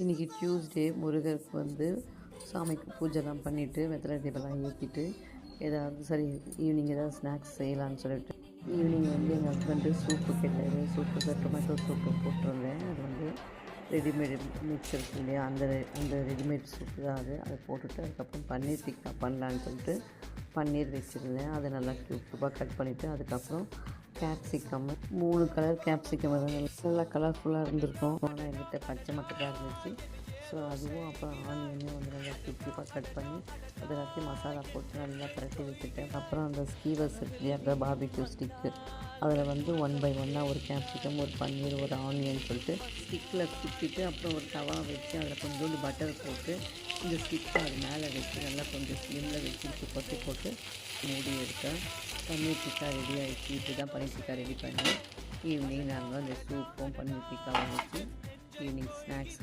இன்றைக்கி டியூஸ்டே முருகருக்கு வந்து சாமிக்கு பூஜைலாம் பண்ணிவிட்டு வெத்தலை தீபம்லாம் ஏற்றிட்டு ஏதாவது சரி ஈவினிங் ஏதாவது ஸ்நாக்ஸ் செய்யலான்னு சொல்லிட்டு ஈவினிங் வந்து எங்கள் ஹஸ்பண்டு சூப்பு கேட்டார். சூப்புக்கு டொமேட்டோ சூப்பு போட்டிருந்தேன். அது வந்து ரெடிமேடு மிக்ஸ் இருக்கு இல்லையா, அந்த அந்த ரெடிமேட் சூப்பு தான் அதை போட்டுட்டு அதுக்கப்புறம் பன்னீர் டிக்கா பண்ணலான்னு சொல்லிட்டு பன்னீர் வச்சுருந்தேன். அதை நல்லா க்யூபாக கட் பண்ணிவிட்டு அதுக்கப்புறம் கேப்சிகம் 3 கலர் கேப்சிகம் நல்லா கலர்ஃபுல்லாக இருந்திருக்கும். ஆனால் என்கிட்ட பச்சை மட்டும் தான் இருந்துச்சு. ஸோ அதுவும் அப்புறம் ஆனியனையும் வந்து நல்லா க்யூபாக கட் பண்ணி அது எல்லாத்தையும் மசாலா போட்டு நல்லா பரட்டி வச்சுட்டேன். அப்புறம் அந்த ஸ்கீவர்ஸ் இருக்கு இல்லையா, அந்த பார்பிக்யூ ஸ்டிக்கு, அதில் வந்து 1 பை 1 ஒரு கேப்சிகம், ஒரு பன்னீர், ஒரு ஆனியன் சொல்லிட்டு ஸ்டிக்கில் குத்திட்டு அப்புறம் ஒரு தவா வச்சு அதில் கொஞ்சோண்டு பட்டர் போட்டு இந்த ஸ்டிக்கை அது மேலே வச்சு நல்லா கொஞ்சம் ஸ்லிம்மில் வச்சு கொத்தி போட்டு மூடி எடுத்தேன். பன்னீர் டிக்கா ரெடி ஆகிடுச்சு. இப்படி தான் பன்னீர் டிக்கா ரெடி பண்ணி ஈவினிங் நாங்கள் அந்த சூப்பும் பன்னீர் டிக்காவும் வச்சு ஈவினிங் ஸ்நாக்ஸ்